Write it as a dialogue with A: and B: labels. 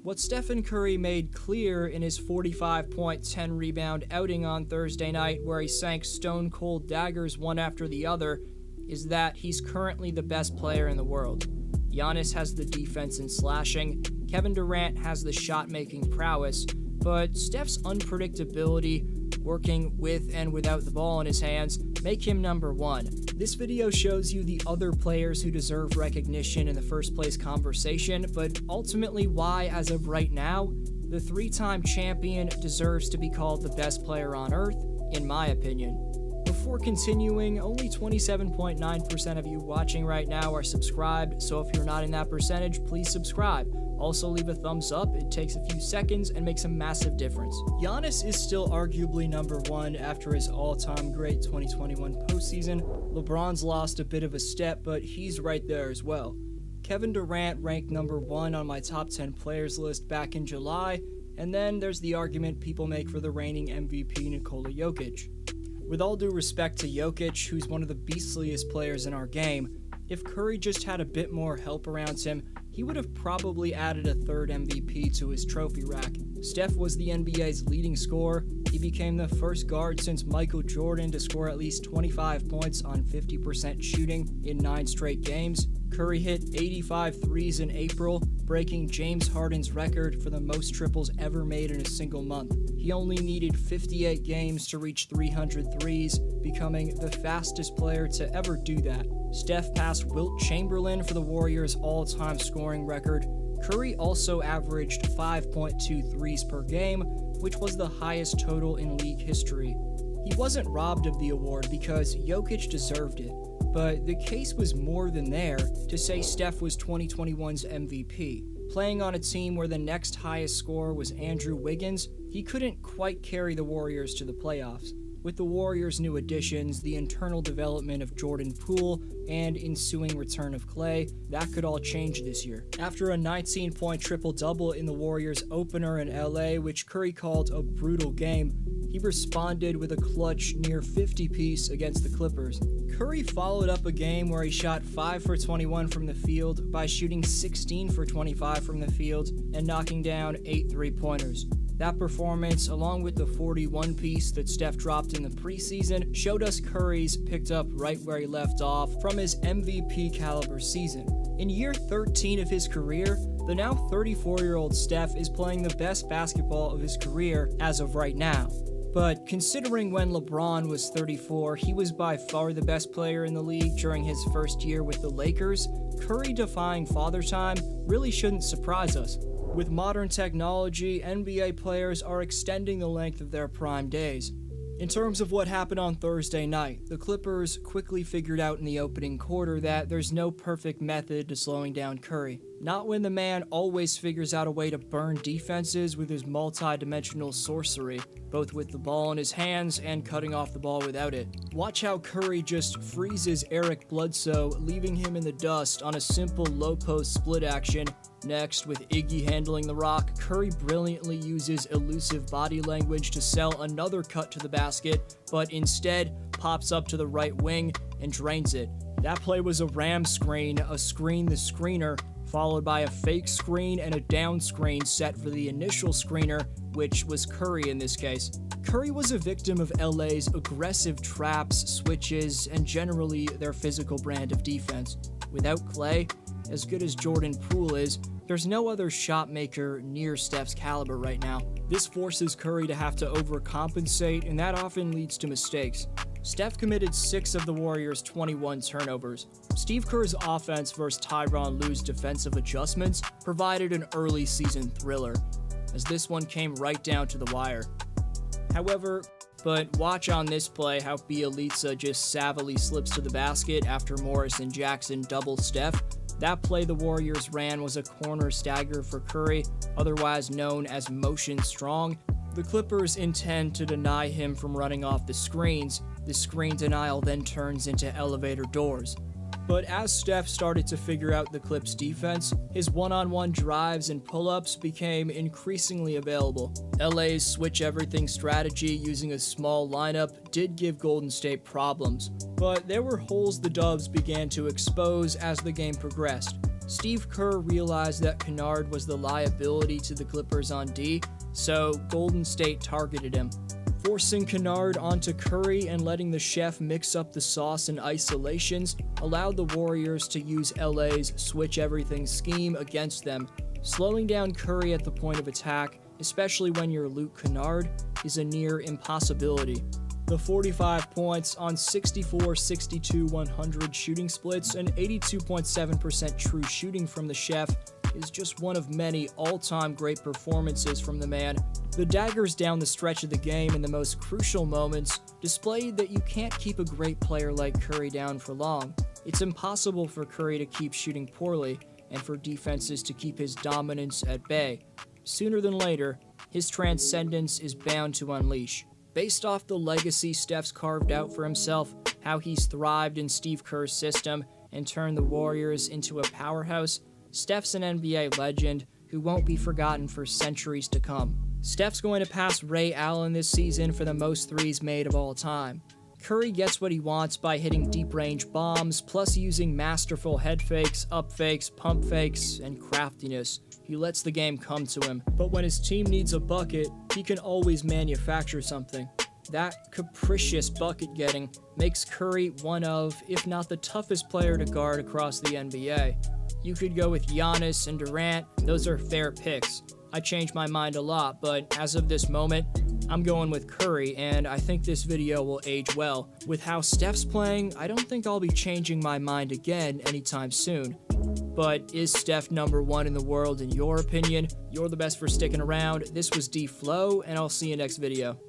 A: What Stephen Curry made clear in his 45-point, 10-rebound outing on Thursday night, where he sank stone-cold daggers one after the other, is that he's currently the best player in the world. Giannis has the defense and slashing, Kevin Durant has the shot-making prowess, but Steph's unpredictability, working with and without the ball in his hands, make him number one. This video shows you the other players who deserve recognition in the first place conversation, but ultimately why, as of right now, the three-time champion deserves to be called the best player on earth, in my opinion. Before continuing, only 27.9% of you watching right now are subscribed, so if you're not in that percentage, please subscribe. Also leave a thumbs up, it takes a few seconds and makes a massive difference. Giannis is still arguably number one after his all-time great 2021 postseason. LeBron's lost a bit of a step, but he's right there as well. Kevin Durant ranked number one on my top 10 players list back in July, and then there's the argument people make for the reigning MVP Nikola Jokic. With all due respect to Jokic, who's one of the beastliest players in our game, if Curry just had a bit more help around him, he would have probably added a third MVP to his trophy rack. Steph was the NBA's leading scorer. He became the first guard since Michael Jordan to score at least 25 points on 50% shooting in 9 straight games. Curry hit 85 threes in April, breaking James Harden's record for the most triples ever made in a single month. He only needed 58 games to reach 300 threes, becoming the fastest player to ever do that. Steph passed Wilt Chamberlain for the Warriors' all-time scoring record. Curry also averaged 5.2 threes per game, which was the highest total in league history. He wasn't robbed of the award because Jokic deserved it, but the case was more than there to say Steph was 2021's MVP. Playing on a team where the next highest scorer was Andrew Wiggins, he couldn't quite carry the Warriors to the playoffs. With the Warriors' new additions, the internal development of Jordan Poole, and ensuing return of Clay, that could all change this year. After a 19-point triple-double in the Warriors' opener in LA, which Curry called a brutal game, he responded with a clutch near 50-piece against the Clippers. Curry followed up a game where he shot 5 for 21 from the field by shooting 16 for 25 from the field and knocking down 8 three-pointers. That performance, along with the 41-piece that Steph dropped in the preseason, showed us Curry's picked up right where he left off from his MVP caliber season. In year 13 of his career, the now 34-year-old Steph is playing the best basketball of his career as of right now. But considering when LeBron was 34, he was by far the best player in the league during his first year with the Lakers, Curry defying Father Time really shouldn't surprise us. With modern technology, NBA players are extending the length of their prime days. In terms of what happened on Thursday night, the Clippers quickly figured out in the opening quarter that there's no perfect method to slowing down Curry. Not when the man always figures out a way to burn defenses with his multi-dimensional sorcery, both with the ball in his hands and cutting off the ball without it. Watch how Curry just freezes Eric Bledsoe, leaving him in the dust on a simple low-post split action. Next, with Iggy handling the rock, Curry brilliantly uses elusive body language to sell another cut to the basket, but instead pops up to the right wing and drains it. That play was a ram screen, a screen the screener, followed by a fake screen and a down screen set for the initial screener, which was Curry in this case. Curry was a victim of LA's aggressive traps, switches, and generally their physical brand of defense. Without Clay, as good as Jordan Poole is, there's no other shot maker near Steph's caliber right now. This forces Curry to have to overcompensate, and that often leads to mistakes. Steph committed 6 of the Warriors' 21 turnovers. Steve Kerr's offense versus Tyronn Lue's defensive adjustments provided an early season thriller, as this one came right down to the wire. However, but watch on this play how Bjelica just savvily slips to the basket after Morris and Jackson double Steph. That play the Warriors ran was a corner stagger for Curry, otherwise known as motion strong. The Clippers intend to deny him from running off the screens. The screen denial then turns into elevator doors. But as Steph started to figure out the Clips' defense, his one-on-one drives and pull-ups became increasingly available. LA's switch-everything strategy using a small lineup did give Golden State problems, but there were holes the Dubs began to expose as the game progressed. Steve Kerr realized that Kennard was the liability to the Clippers on D, so Golden State targeted him. Forcing Kennard onto Curry and letting the chef mix up the sauce in isolations allowed the Warriors to use LA's switch everything scheme against them. Slowing down Curry at the point of attack, especially when you're Luke Kennard, is a near impossibility. The 45 points on 64, 62, 100 shooting splits and 82.7% true shooting from the chef is just one of many all-time great performances from the man. The daggers down the stretch of the game in the most crucial moments displayed that you can't keep a great player like Curry down for long. It's impossible for Curry to keep shooting poorly and for defenses to keep his dominance at bay. Sooner than later, his transcendence is bound to unleash. Based off the legacy Steph's carved out for himself, how he's thrived in Steve Kerr's system and turned the Warriors into a powerhouse, Steph's an NBA legend who won't be forgotten for centuries to come. Steph's going to pass Ray Allen this season for the most threes made of all time. Curry gets what he wants by hitting deep-range bombs, plus using masterful head fakes, up fakes, pump fakes, and craftiness. He lets the game come to him, but when his team needs a bucket, he can always manufacture something. That capricious bucket getting makes Curry one of, if not the toughest player to guard across the NBA. You could go with Giannis and Durant, those are fair picks. I change my mind a lot, but as of this moment, I'm going with Curry, and I think this video will age well. With how Steph's playing, I don't think I'll be changing my mind again anytime soon. But is Steph #1 in the world in your opinion? You're the best for sticking around. This was D Flow, and I'll see you next video.